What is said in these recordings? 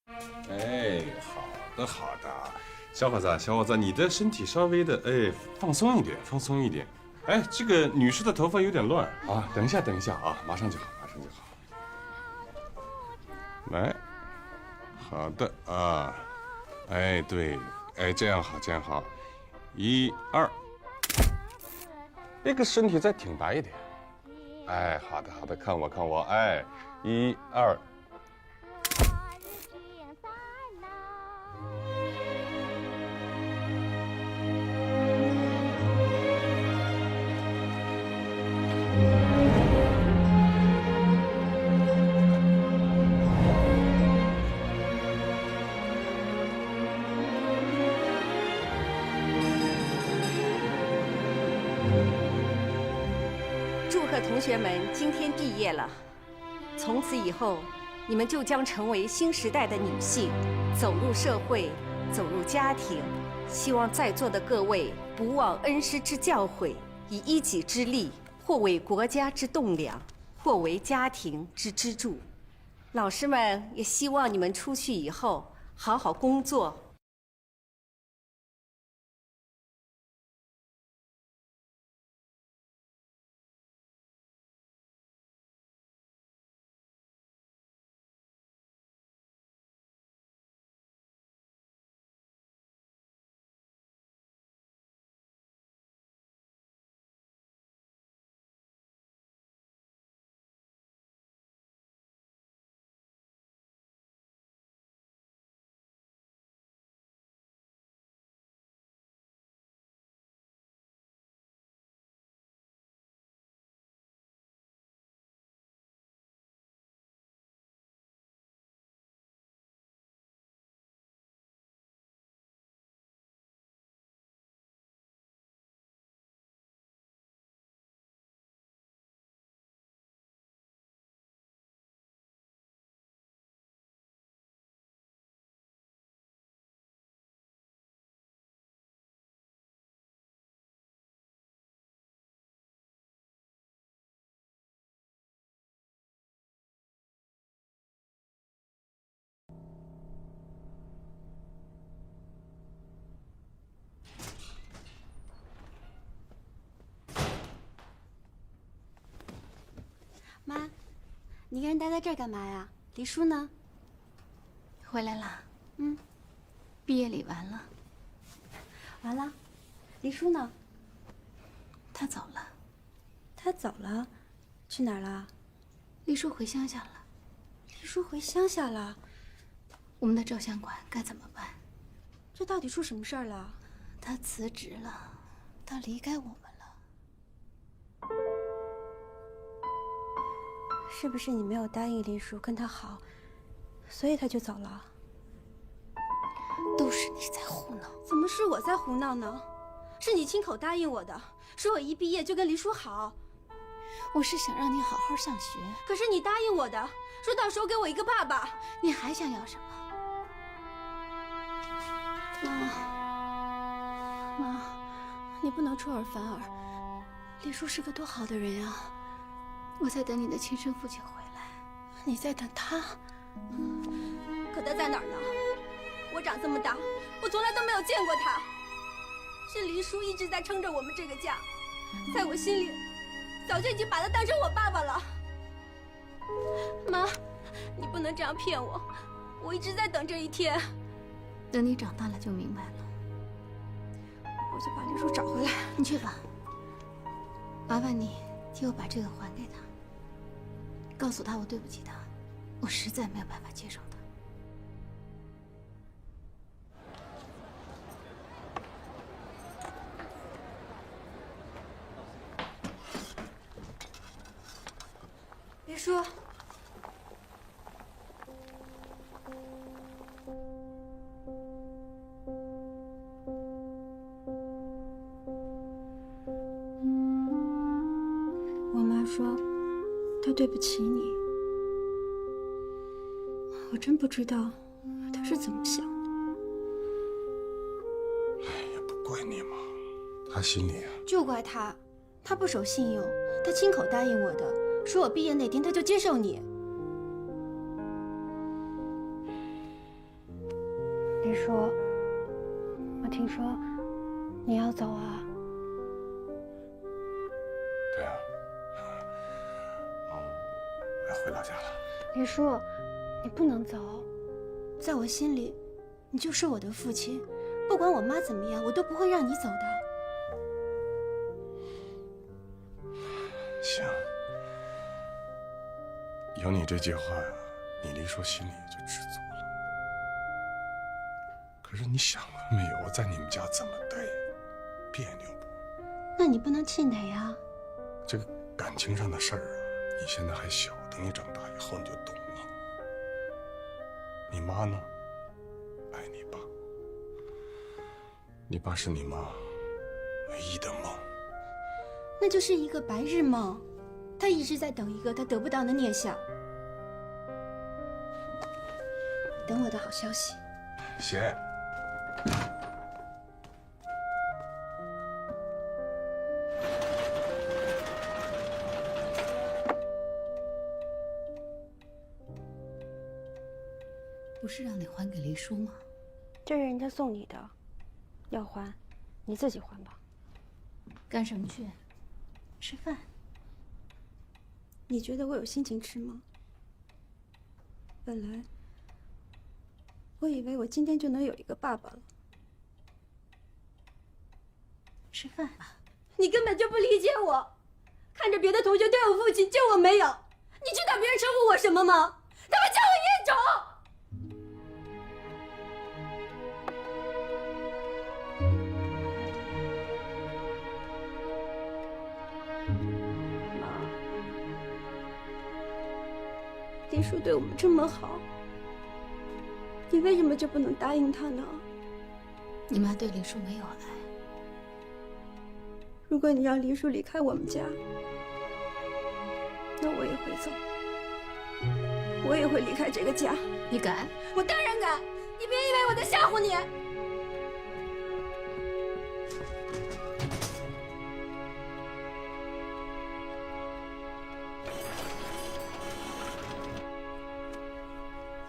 哎，好的好的，小伙子小伙子，你的身体稍微的放松一点，放松一点。哎，这个女士的头发有点乱啊，等一下啊，马上就好，马上就好。来，好的啊，哎对，哎这样好这样好，一二，那个身体再挺拔一点。哎，好的好的，看我，哎，一二。祝贺同学们今天毕业了！从此以后，你们就将成为新时代的女性，走入社会，走入家庭。希望在座的各位不忘恩师之教诲，以一己之力，或为国家之栋梁，或为家庭之支柱。老师们也希望你们出去以后好好工作。妈，你一个人待在这儿干嘛呀？黎叔呢？回来了。嗯，毕业礼完了。完了。黎叔呢？他走了。他走了，去哪儿了？黎叔回乡下了。黎叔回乡下了。我们的照相馆该怎么办？这到底出什么事儿了？他辞职了，他离开我们了。是不是你没有答应黎叔跟他好，所以他就走了？都是你在胡闹！怎么是我在胡闹呢？是你亲口答应我的，说我一毕业就跟黎叔好。我是想让你好好上学。可是你答应我的，说到时候给我一个爸爸。你还想要什么？妈，你不能出尔反尔。黎叔是个多好的人啊！我在等你的亲生父亲回来。你在等他？可他在哪儿呢？我长这么大，我从来都没有见过他。是黎叔一直在撑着我们这个家，在我心里，早就已经把他当成我爸爸了。妈，你不能这样骗我，我一直在等这一天。等你长大了就明白了。我就把黎叔找回来。你去吧。麻烦你替我把这个还给他，告诉他我对不起他，我实在没有办法接受他。黎叔，我妈说她对不起你，我真不知道她是怎么想的。哎呀，不怪你嘛，他心里啊。就怪她，她不守信用，她亲口答应我的，说我毕业那天她就接受你。黎叔，我听说你要走啊？对啊，我要回老家了。黎叔，你不能走，在我心里，你就是我的父亲，不管我妈怎么样，我都不会让你走的。行，有你这句话呀，你黎叔心里也就知足了。可是你想过没有，我在你们家怎么待，别扭不？那你不能气馁呀。这个感情上的事儿啊，你现在还小，等你长大以后你就懂了。你妈呢，爱你爸，你爸是你妈唯一的梦。那就是一个白日梦，他一直在等一个他得不到的念想。等我的好消息。写。不是让你还给黎叔吗？这是人家送你的，要还，你自己还吧。干什么去？吃饭。你觉得我有心情吃吗？本来我以为我今天就能有一个爸爸了。吃饭吧。你根本就不理解我，看着别的同学都有父亲，就我没有。你知道别人称呼我什么吗？他们叫我孽种。黎叔对我们这么好，你为什么就不能答应他呢？你妈对黎叔没有爱。如果你让黎叔离开我们家，那我也会走，我也会离开这个家。你敢？我当然敢！你别以为我在吓唬你。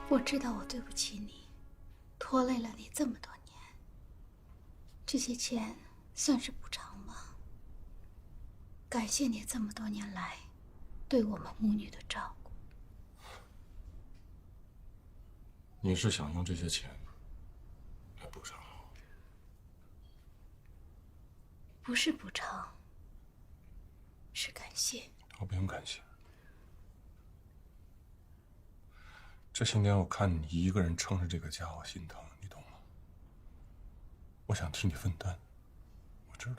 我知道我对不起你，拖累了你这么多年。这些钱算是补偿吗？感谢你这么多年来对我们母女的照顾。你是想用这些钱来补偿我？不是补偿，是感谢。我不用感谢。这些年我看你一个人撑着这个家，我心疼，你懂吗？我想替你分担，我知道，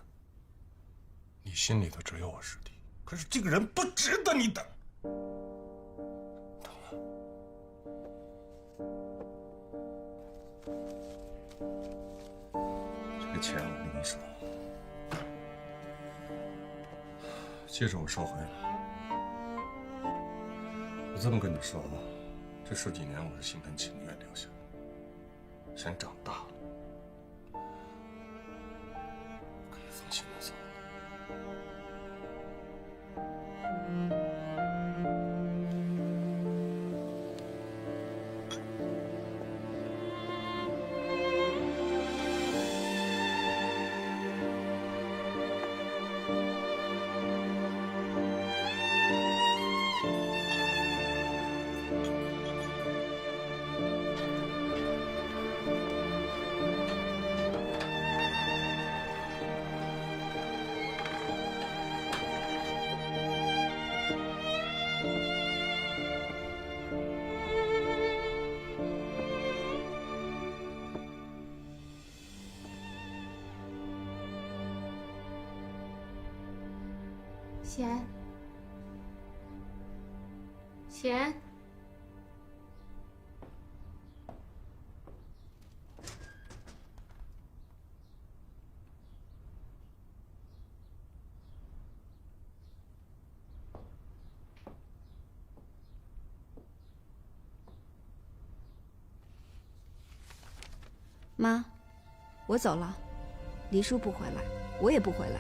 你心里头只有我师弟，可是这个人不值得你等，懂吗？这个钱我跟你说，接着我收回来。我这么跟你说吧。这10几年我是心甘情愿留下的，现在长大了，可以放心的走了。贤，贤，妈，我走了，黎叔不回来，我也不回来。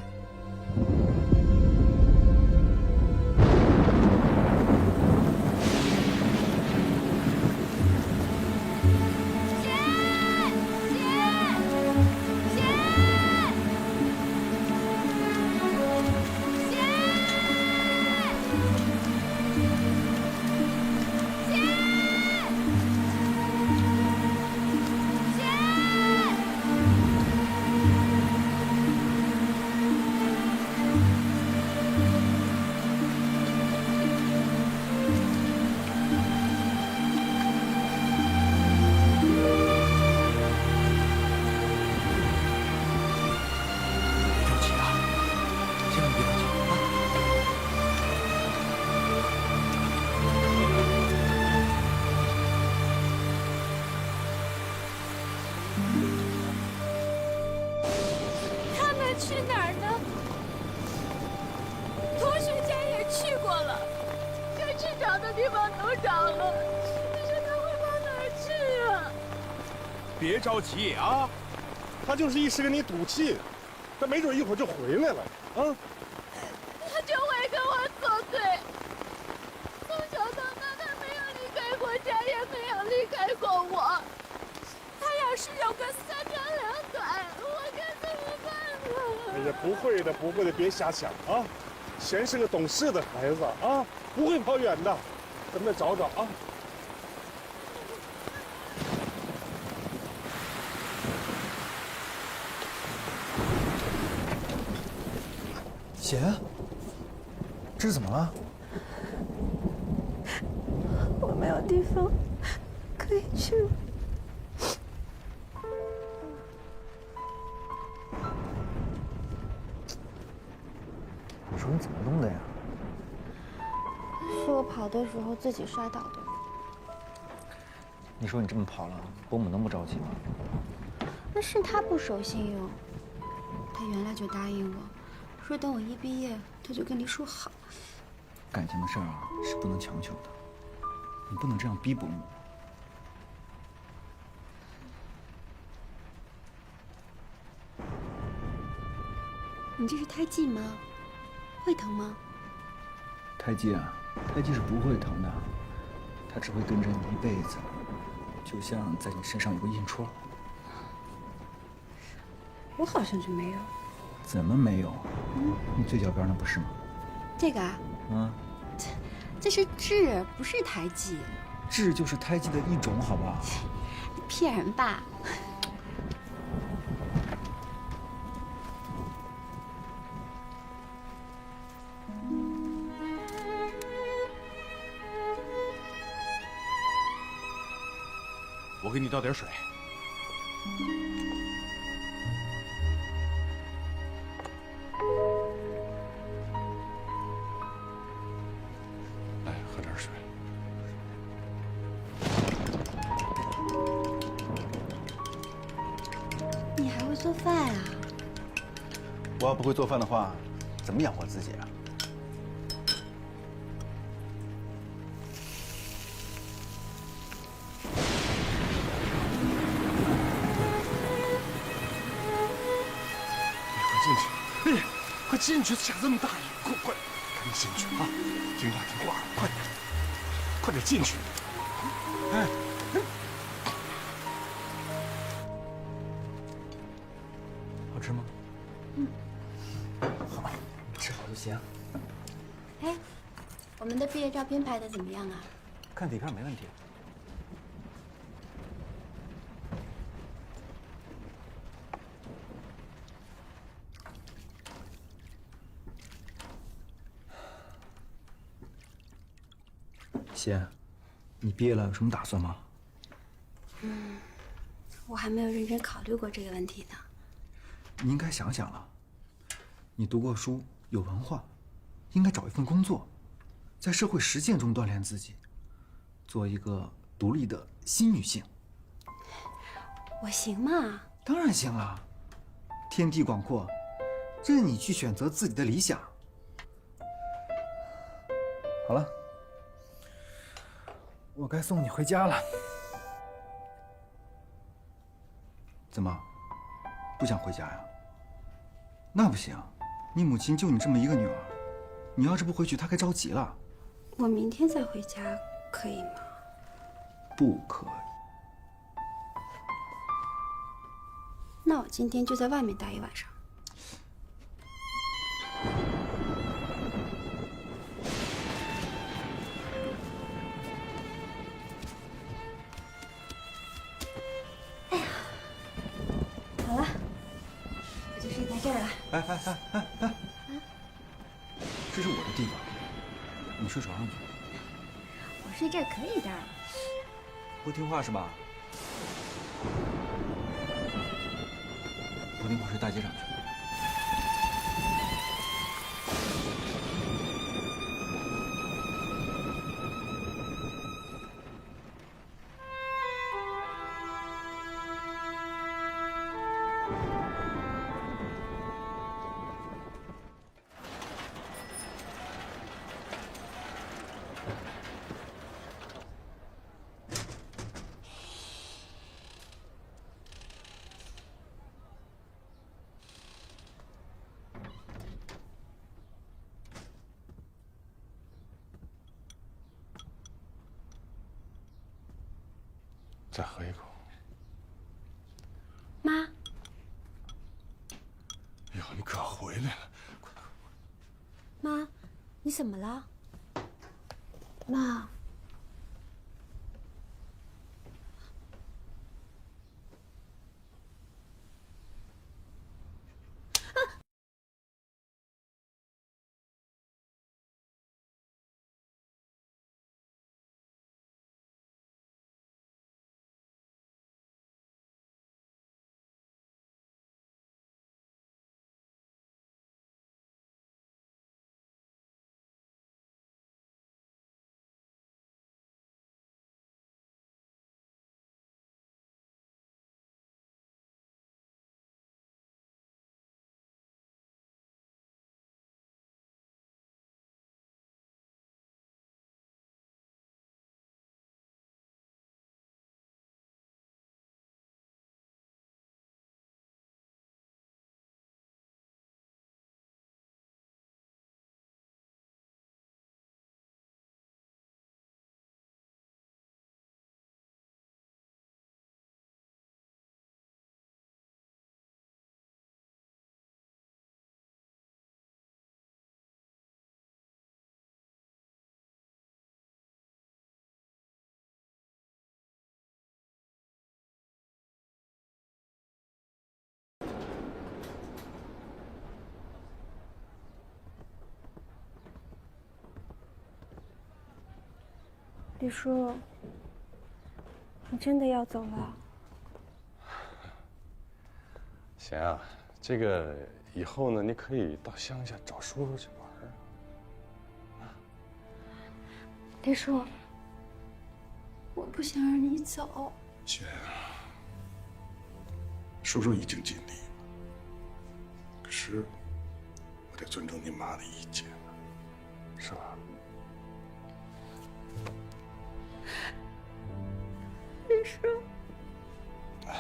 的地方都找了，可是他会跑哪儿去啊？别着急啊，他就是一时跟你赌气，他没准一会儿就回来了啊。他就会跟我作对。从小到大，他没有离开过家，也没有离开过我。他要是有个三长两短，我该怎么办呢？哎呀，不会的，不会的，别瞎想啊。贤是个懂事的孩子啊，不会跑远的。咱们再找找啊。贤，这是怎么了？我没有地方可以去了。你说你怎么弄的呀？是我跑的时候自己摔倒的。你说你这么跑了，伯母能不着急吗？那是他不守信用，他原来就答应我，说等我一毕业，他就跟黎叔好。感情的事儿啊，是不能强求的，你不能这样逼伯母。你这是胎记吗？会疼吗？胎记啊，胎记是不会疼的，它只会跟着你一辈子，就像在你身上有个印戳。我好像就没有。怎么没有？你最脚边那不是吗？这个啊，这是痣，不是胎记。痣就是胎记的一种，好不好？你骗人吧？我给你倒点水。来，喝点水。你还会做饭啊？我要不会做饭的话，怎么养活自己啊？快进去！下这么大雨，快，赶紧进去啊！听话听话，快点进去！哎，好吃吗？好，吃好就行。哎，我们的毕业照片拍的怎么样啊？看底片没问题。贤，你毕业了有什么打算吗？我还没有认真考虑过这个问题呢。你应该想想了。你读过书，有文化，应该找一份工作，在社会实践中锻炼自己，做一个独立的新女性。我行吗？当然行了，天地广阔，任你去选择自己的理想。好了，我该送你回家了。怎么，不想回家呀？那不行，你母亲就你这么一个女儿，你要是不回去，她该着急了。我明天再回家，可以吗？不可以。那我今天就在外面待一晚上。好了，我就睡在这儿了。哎，这是我的地方，你睡床上去。我睡这儿可以的。不听话是吧？不听话睡大街上去。再喝一口。妈，哎呦，你可回来了！妈，你怎么了？妈，李叔，你真的要走了？贤啊，这个以后呢，你可以到乡下找叔叔去玩。李叔，我不想让你走。贤啊，叔叔已经尽力了，可是我得尊重你妈的意见，是吧？李叔，好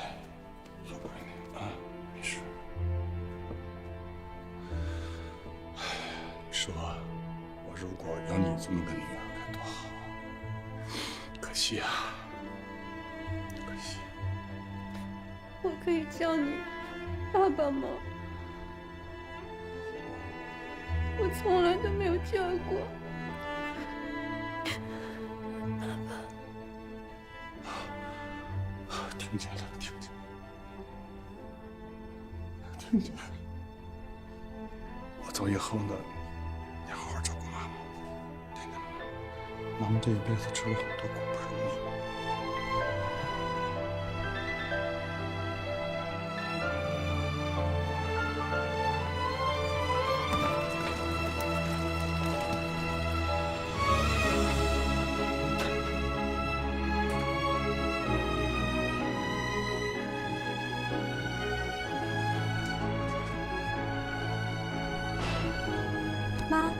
闺女啊，没事。你说，我如果有你这么个女儿该多好！可惜啊，可惜。我可以叫你爸爸吗？我从来都没有叫过。听见了，听见了，听见了。我走以后呢，你好好照顾妈妈，听见了吗？妈妈这一辈子吃了很多苦，不容易。妈，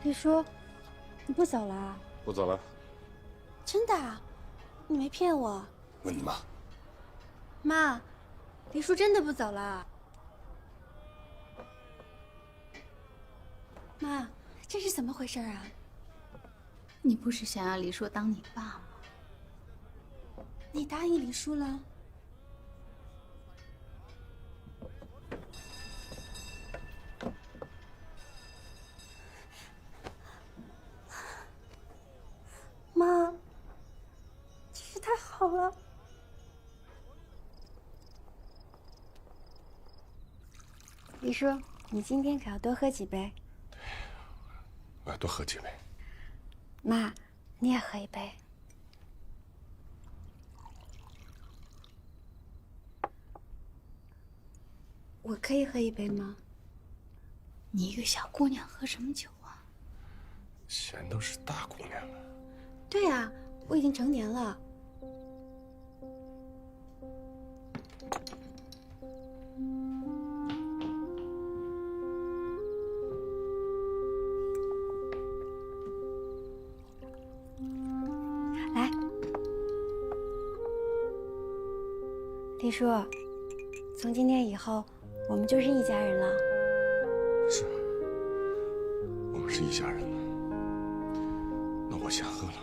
李叔，你不走了啊？不走了。真的啊？你没骗我？问你妈。妈，李叔真的不走了？妈，这是怎么回事啊？你不是想要李叔当你爸吗？你答应李叔了？妈，真是太好了！李叔，你今天可要多喝几杯。我要多喝几杯。妈，你也喝一杯。我可以喝一杯吗？你一个小姑娘喝什么酒啊？贤都是大姑娘了。对啊，我已经成年了。来，李叔，从今天以后，我们就是一家人了。是，我们是一家人了。那我先喝了。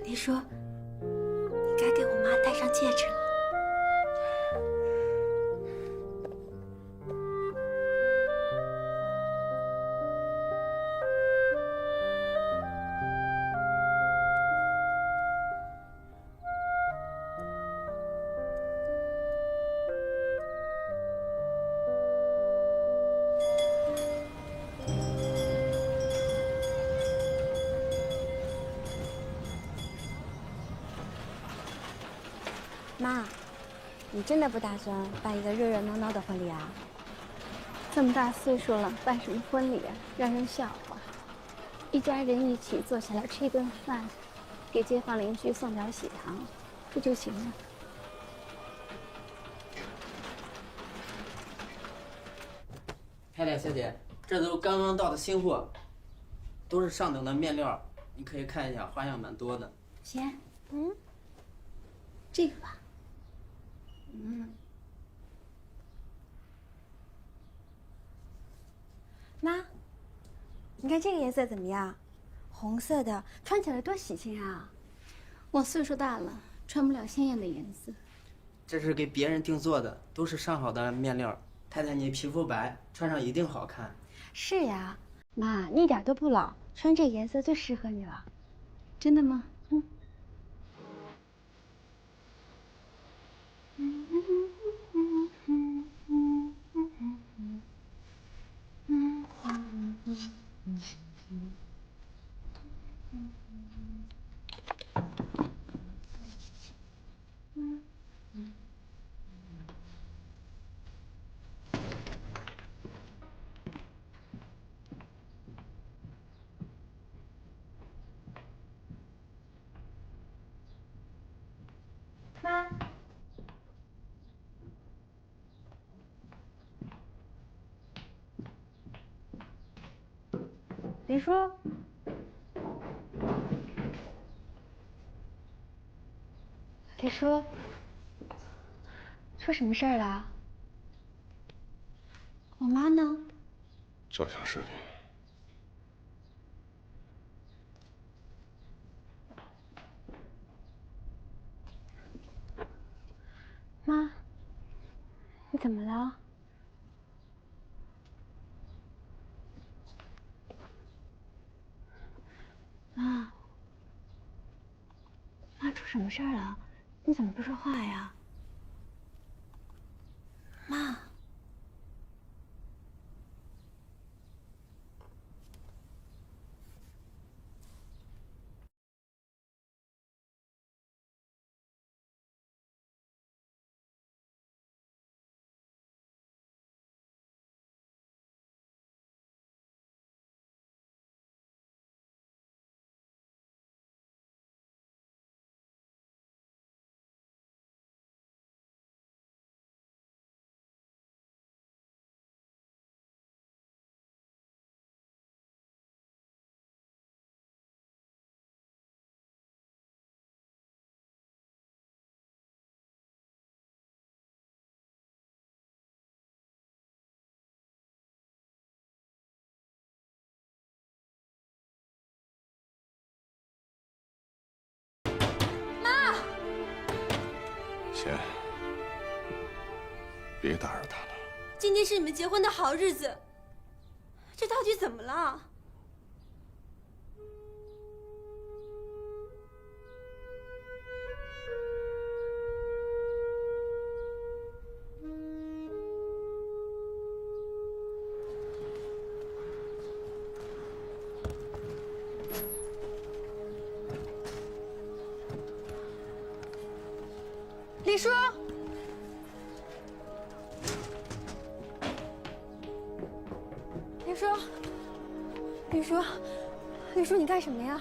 李叔，你该给我妈戴上戒指了。妈，你真的不打算办一个热热闹闹的婚礼啊？这么大岁数了，办什么婚礼啊？让人笑话。一家人一起坐下来吃一顿饭，给街坊邻居送点喜糖，不就行了？太太小姐，这都刚刚到的新货，都是上等的面料，你可以看一下，花样蛮多的。贤，这个吧。妈，你看这个颜色怎么样？红色的，穿起来多喜庆啊！我岁数大了，穿不了鲜艳的颜色。这是给别人定做的，都是上好的面料。太太，你皮肤白，穿上一定好看。是呀，妈，你一点都不老，穿这个颜色最适合你了。真的吗？妈，林叔，林叔，出什么事儿了？我妈呢？照相室里。妈，你怎么了？妈，出什么事儿了？你怎么不说话呀？妈，贤，别打扰他了。今天是你们结婚的好日子，这到底怎么了？李叔，李叔，李叔，李叔，你干什么呀？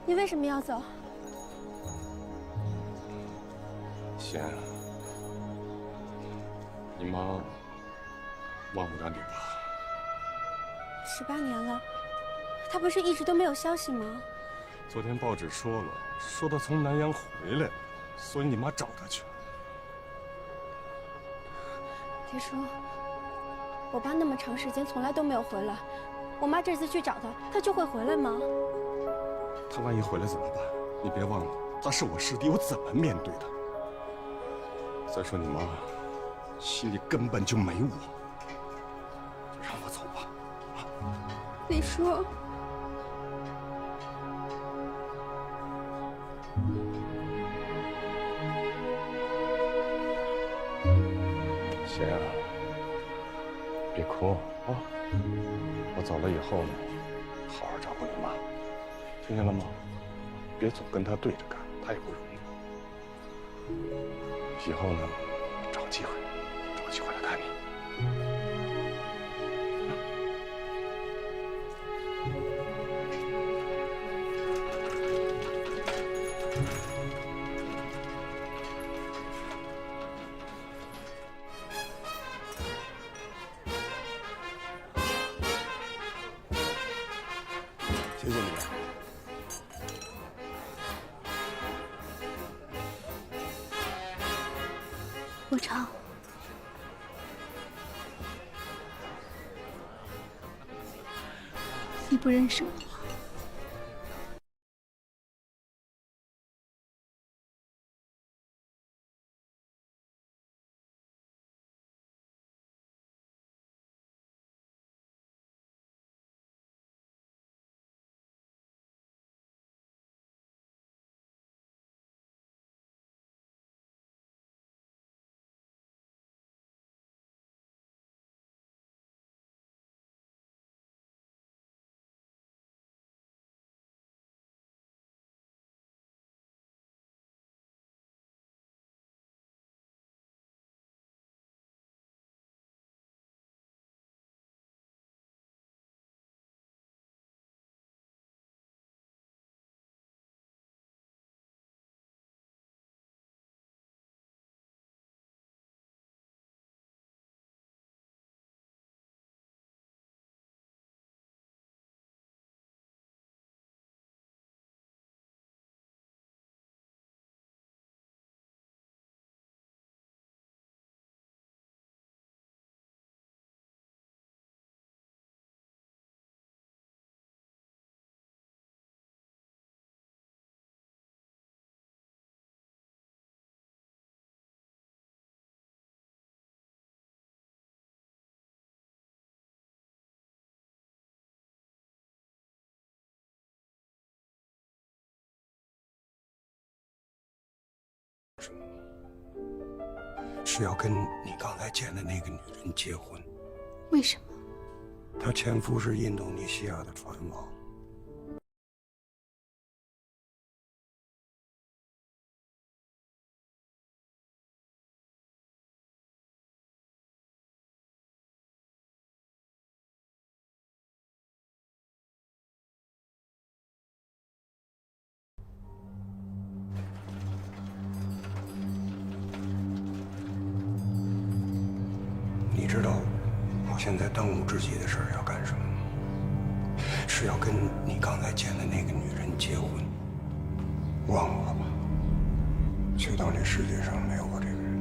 你为什么要走？贤，你妈忘不了你吧？ 18年了，他不是一直都没有消息吗？昨天报纸说了，说他从南阳回来了，所以你妈找他去了。爹叔，我爸那么长时间从来都没有回来，我妈这次去找他，他就会回来吗？他万一回来怎么办？你别忘了，他是我师弟，我怎么面对他？再说你妈心里根本就没我，就让我走吧。李叔，贤啊，别哭啊！我走了以后呢，好好照顾你妈，听见了吗？别总跟她对着干，她也不容易。以后呢，找机会来看你。谢谢你。我常，你不认识我吗？是要跟你刚才见的那个女人结婚。为什么？她前夫是印度尼西亚的船王。你知道我现在当务之急的事儿要干什么吗？是要跟你刚才见的那个女人结婚。忘了吧，就当这世界上没有我这个人。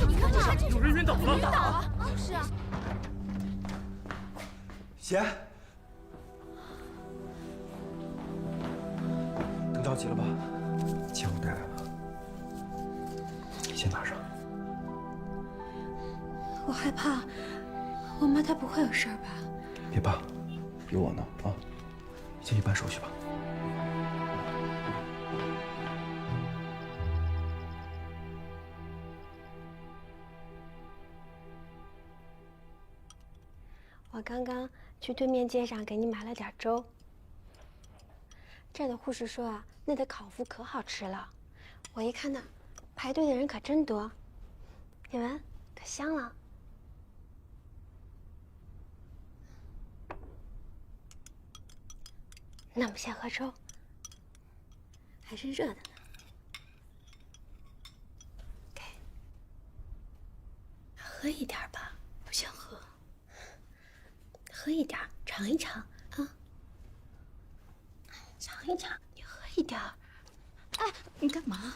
你看这还真是有人晕倒了！晕倒啊！是啊。贤，等着急了吧？钱我带来了，先拿上。我害怕，我妈她不会有事儿吧？别怕，有我呢啊！先去办手续吧。我刚刚去对面街上给你买了点粥。这儿的护士说啊，那的烤麸可好吃了。我一看那排队的人可真多，你闻，可香了。那我们先喝粥，还是热的呢。喝一点吧。不想喝。喝一点，尝一尝啊。尝一尝，你喝一点。哎，你干嘛？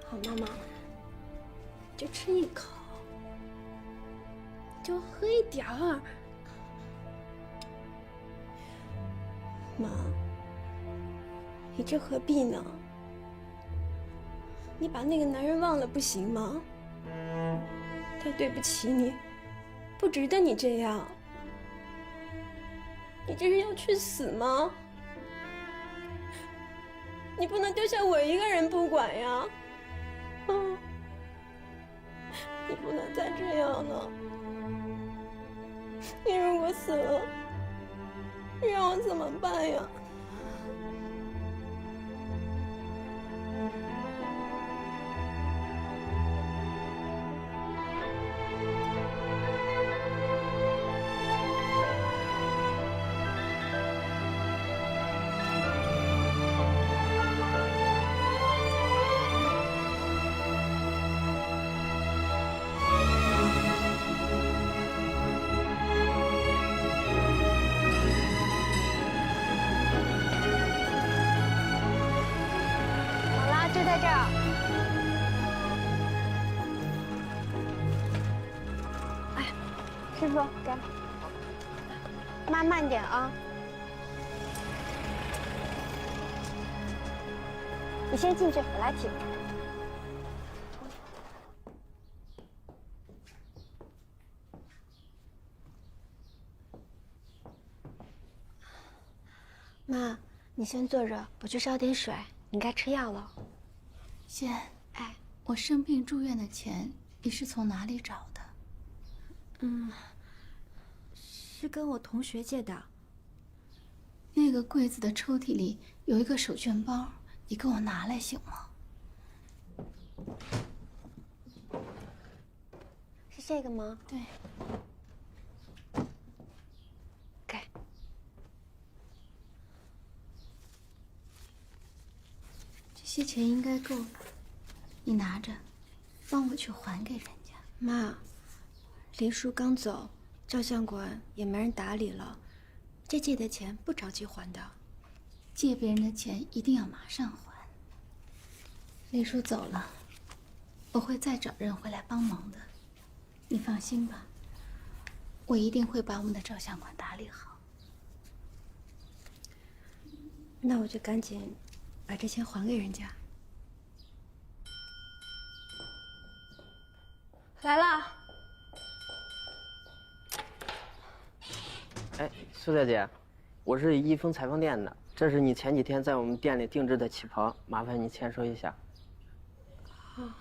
好，妈妈，就吃一口，就喝一点儿。妈，你这何必呢？你把那个男人忘了不行吗？他对不起你，不值得你这样。你这是要去死吗？你不能丢下我一个人不管呀！啊，你不能再这样了。你如果死了，你让我怎么办呀？就在这儿。哎，师傅，给。妈慢点啊。你先进去，我来提。妈，你先坐着，我去烧点水。你该吃药了。贤，哎，我生病住院的钱你是从哪里找的？是跟我同学借的。那个柜子的抽屉里有一个手绢包，你给我拿来行吗？是这个吗？对。给。这些钱应该够了，你拿着，帮我去还给人家。妈，林叔刚走，照相馆也没人打理了，这借的钱不着急还的。借别人的钱一定要马上还。林叔走了，我会再找人回来帮忙的，你放心吧，我一定会把我们的照相馆打理好。那我就赶紧把这钱还给人家。来了。哎，苏小姐，我是一丰裁缝店的，这是你前几天在我们店里定制的旗袍，麻烦你签收一下。哦。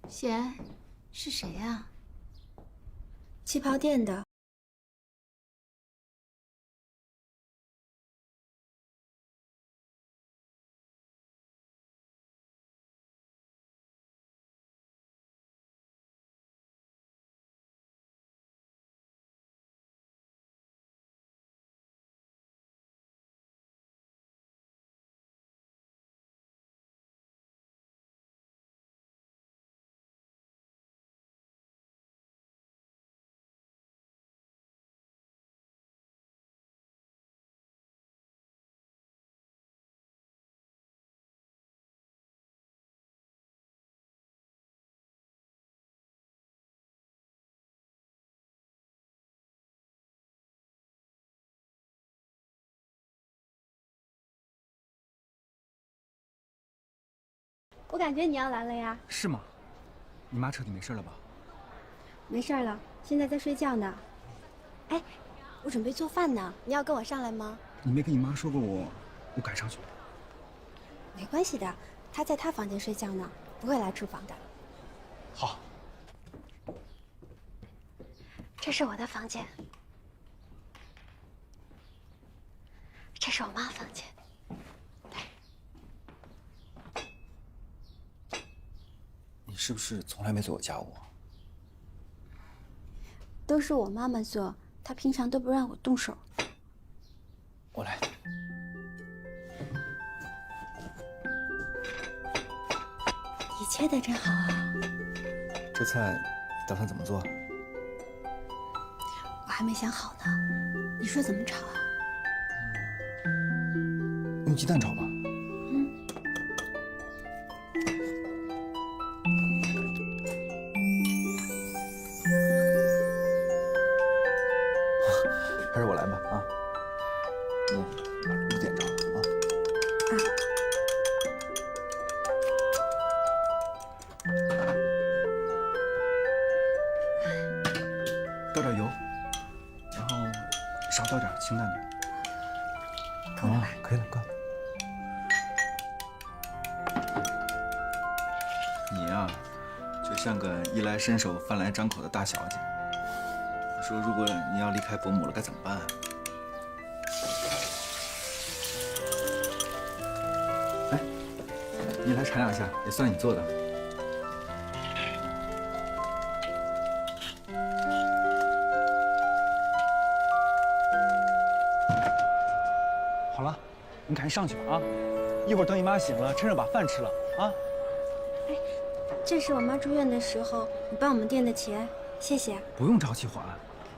贤，是谁呀？旗袍店的。我感觉你要来了呀。是吗？你妈彻底没事了吧？没事了，现在在睡觉呢。哎，我准备做饭呢，你要跟我上来吗？你没跟你妈说过我赶上去。没关系的，她在她房间睡觉呢，不会来厨房的。好。这是我的房间，这是我妈房间。你是不是从来没做过家务？都是我妈妈做，她平常都不让我动手。我来。你切的真好啊！这菜打算怎么做？我还没想好呢，你说怎么炒啊？用鸡蛋炒吧。还是我来吧啊！你点着啊。倒点油，然后少倒点，清淡点。够了吧？可以了，够了。你呀，就像个衣来伸手、饭来张口的大小姐。我说，如果你要离开伯母了，该怎么办啊？哎，你来尝两下，也算你做的。好了，你赶紧上去吧啊！一会儿等你妈醒了，趁热把饭吃了啊！这是我妈住院的时候你帮我们垫的钱，谢谢。不用着急还，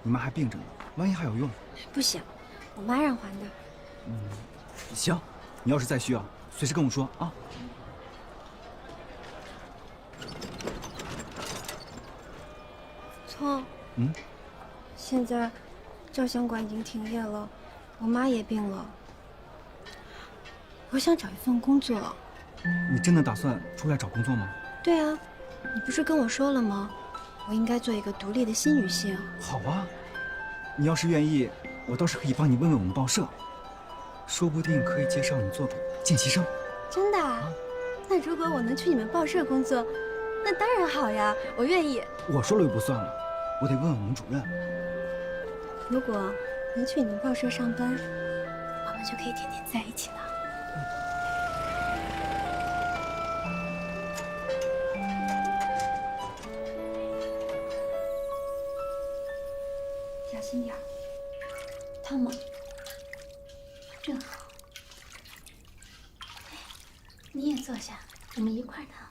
你妈还病着呢，万一还有用。不行，我妈让还的。行，你要是再需要，随时跟我说啊。聪，嗯，现在照相馆已经停业了，我妈也病了。我想找一份工作。你真的打算出来找工作吗？对啊，你不是跟我说了吗？我应该做一个独立的新女性。好啊，你要是愿意，我倒是可以帮你问问我们报社，说不定可以介绍你做个见习生。真的啊？那如果我能去你们报社工作，那当然好呀，我愿意。我说了又不算了，我得问问我们主任。如果能去你们报社上班，我们就可以天天在一起了。小心点儿，烫吗？正好。你也坐下，我们一块儿烫。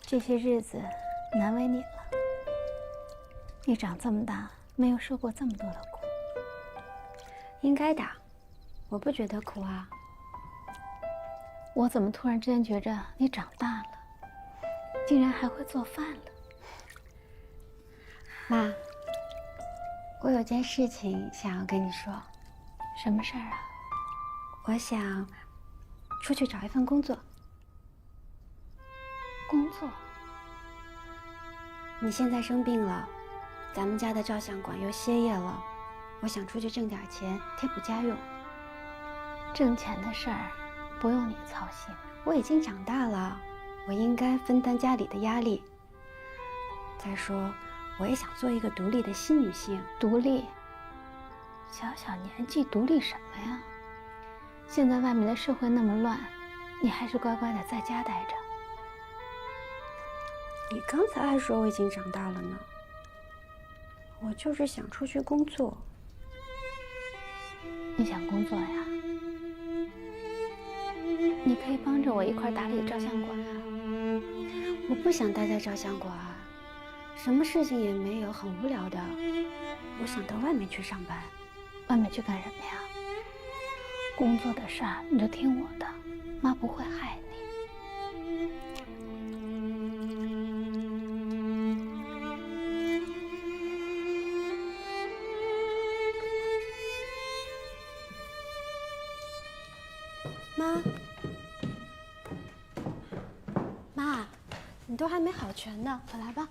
这些日子难为你了。你长这么大，没有受过这么多的苦。应该的，我不觉得苦啊。我怎么突然之间觉着你长大了，竟然还会做饭了？妈，我有件事情想要跟你说。什么事儿啊？我想出去找一份工作。工作？你现在生病了，咱们家的照相馆又歇业了，我想出去挣点钱贴补家用。挣钱的事儿不用你操心。我已经长大了，我应该分担家里的压力。再说，我也想做一个独立的新女性。独立？小小年纪独立什么呀？现在外面的社会那么乱，你还是乖乖的在家待着。你刚才还说我已经长大了呢。我就是想出去工作。你想工作呀？你可以帮着我一块打理照相馆啊。我不想待在照相馆，什么事情也没有，很无聊的。我想到外面去上班。外面去干什么呀？工作的事儿你就听我的，妈不会害你。妈，你都还没好全呢，快来吧。